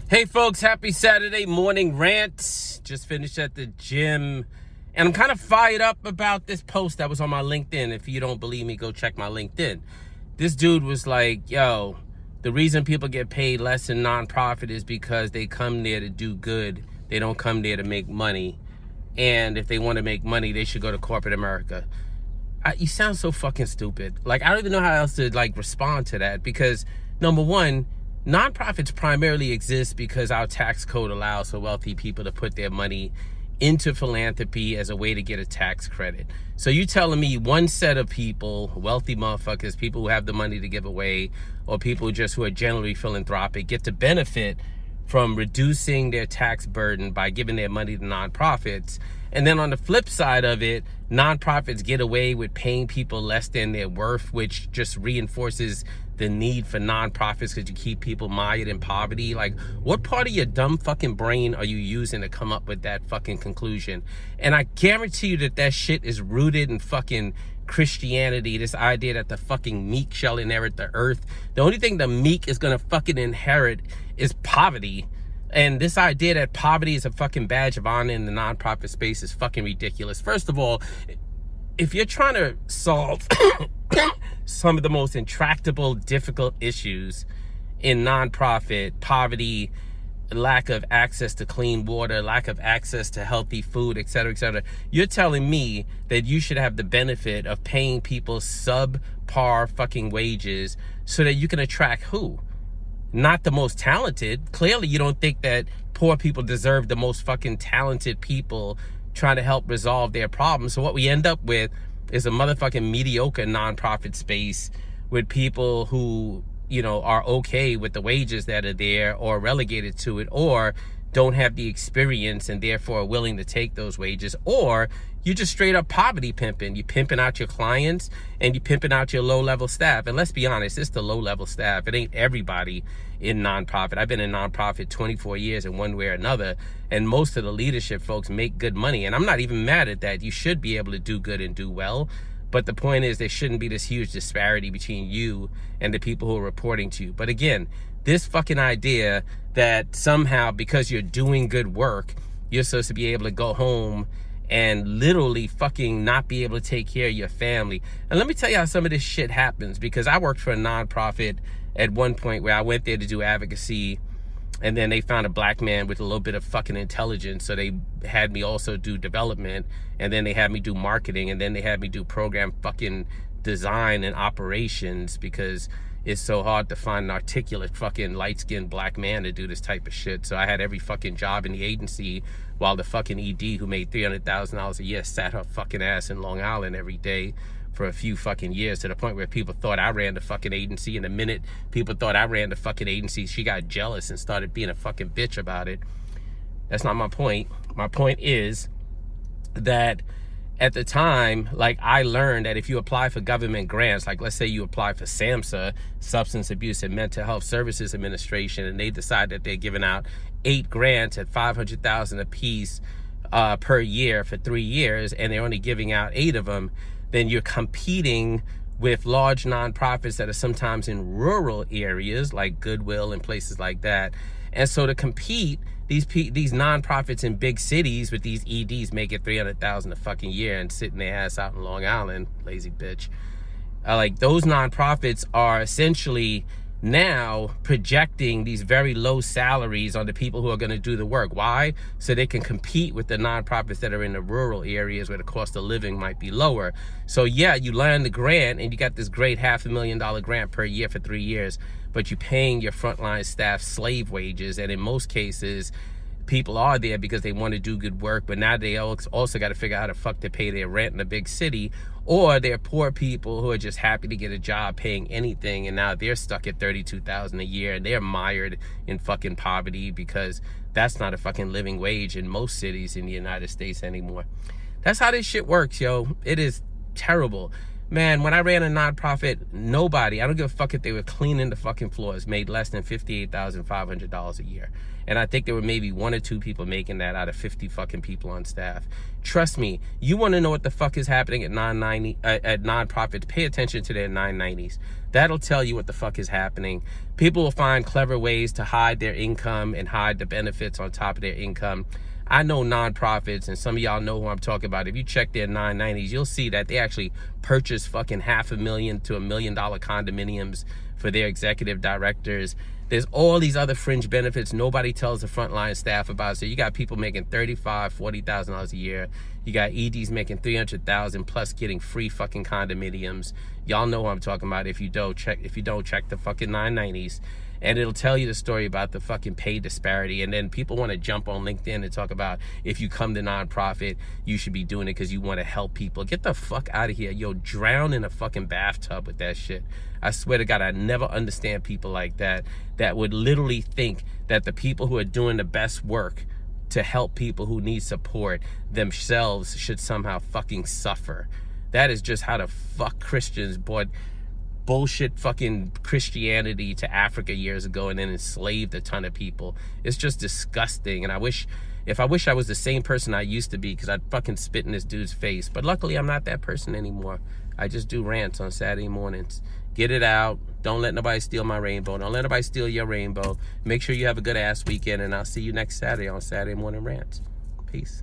Hey folks, happy Saturday morning rant. Just finished at the gym and I'm kind of fired up about this post that was on my LinkedIn. If you don't believe me, go check my LinkedIn. This dude was like, yo, the reason people get paid less in nonprofit is because they come there to do good. They don't come there to make money. And if they want to make money, they should go to corporate America. You sound so fucking stupid. Like, I don't even know how else to respond to that, because number one, nonprofits primarily exist because our tax code allows for wealthy people to put their money into philanthropy as a way to get a tax credit. So you telling me one set of people, wealthy motherfuckers, people who have the money to give away, or people who are generally philanthropic, get to benefit from reducing their tax burden by giving their money to nonprofits. And then on the flip side of it, nonprofits get away with paying people less than their worth, which just reinforces the need for nonprofits because you keep people mired in poverty. Like, what part of your dumb fucking brain are you using to come up with that fucking conclusion? And I guarantee you that shit is rooted in fucking Christianity, this idea that the fucking meek shall inherit the earth. The only thing the meek is gonna fucking inherit is poverty. And this idea that poverty is a fucking badge of honor in the nonprofit space is fucking ridiculous. First of all, if you're trying to solve some of the most intractable, difficult issues in nonprofit, poverty, lack of access to clean water, lack of access to healthy food, etc., you're telling me that you should have the benefit of paying people subpar fucking wages so that you can attract who? Not the most talented. Clearly you don't think that poor people deserve the most fucking talented people trying to help resolve their problems. So what we end up with is a motherfucking mediocre nonprofit space with people who, you know, are okay with the wages that are there or relegated to it, or don't have the experience and therefore are willing to take those wages, or you just straight up poverty pimping. You pimping out your clients and you pimping out your low-level staff. And let's be honest, it's the low-level staff. It ain't everybody in nonprofit. I've been in nonprofit 24 years in one way or another, and most of the leadership folks make good money. And I'm not even mad at that. You should be able to do good and do well. But the point is, there shouldn't be this huge disparity between you and the people who are reporting to you. But again, this fucking idea that somehow because you're doing good work, you're supposed to be able to go home and literally fucking not be able to take care of your family. And let me tell you how some of this shit happens, because I worked for a nonprofit at one point where I went there to do advocacy, and then they found a black man with a little bit of fucking intelligence, so they had me also do development, and then they had me do marketing, and then they had me do program fucking design and operations, because it's so hard to find an articulate fucking light-skinned black man to do this type of shit. So I had every fucking job in the agency, while the fucking ED who made $300,000 a year sat her fucking ass in Long Island every day for a few fucking years, to the point where people thought I ran the fucking agency. And the minute people thought I ran the fucking agency, she got jealous and started being a fucking bitch about it. That's not my point. My point is that at the time, like, I learned that if you apply for government grants, like let's say you apply for SAMHSA, Substance Abuse and Mental Health Services Administration, and they decide that they're giving out 8 grants at $500,000 a piece per year for 3 years, and they're only giving out 8 of them, then you're competing with large nonprofits that are sometimes in rural areas like Goodwill and places like that. And so to compete, these nonprofits in big cities with these EDs making $300,000 a fucking year and sitting their ass out in Long Island, lazy bitch. Like, those nonprofits are essentially now projecting these very low salaries on the people who are going to do the work. Why? So they can compete with the nonprofits that are in the rural areas where the cost of living might be lower. So yeah, you land the grant and you got this great $500,000 grant per year for 3 years, but you're paying your frontline staff slave wages. And in most cases, people are there because they want to do good work, but now they also got to figure out how the fuck to pay their rent in a big city, or they're poor people who are just happy to get a job paying anything, and now they're stuck at $32,000 a year and they're mired in fucking poverty, because that's not a fucking living wage in most cities in the United States anymore. That's how this shit works, yo. It is terrible. Man, when I ran a nonprofit, nobody, I don't give a fuck if they were cleaning the fucking floors, made less than $58,500 a year. And I think there were maybe 1 or 2 people making that out of 50 fucking people on staff. Trust me, you want to know what the fuck is happening at nonprofits, pay attention to their 990s. That'll tell you what the fuck is happening. People will find clever ways to hide their income and hide the benefits on top of their income. I know nonprofits, and some of y'all know who I'm talking about. If you check their 990s, you'll see that they actually purchase fucking $500,000 to $1 million condominiums for their executive directors. There's all these other fringe benefits nobody tells the frontline staff about. So you got people making $35,000, $40,000 a year. You got EDs making $300,000 plus getting free fucking condominiums. Y'all know what I'm talking about. If you don't check the fucking 990s, and it'll tell you the story about the fucking pay disparity. And then people want to jump on LinkedIn and talk about, if you come to nonprofit, you should be doing it because you want to help people. Get the fuck out of here. Yo, drown in a fucking bathtub with that shit. I swear to God, I never understand people like that would literally think that the people who are doing the best work to help people who need support themselves should somehow fucking suffer. That is just how the fuck Christians brought bullshit fucking Christianity to Africa years ago and then enslaved a ton of people. It's just disgusting. And I wish I was the same person I used to be, because I'd fucking spit in this dude's face. But luckily I'm not that person anymore. I just do rants on Saturday mornings. Get it out. Don't let nobody steal my rainbow. Don't let nobody steal your rainbow. Make sure you have a good ass weekend, and I'll see you next Saturday on Saturday Morning Rants. Peace.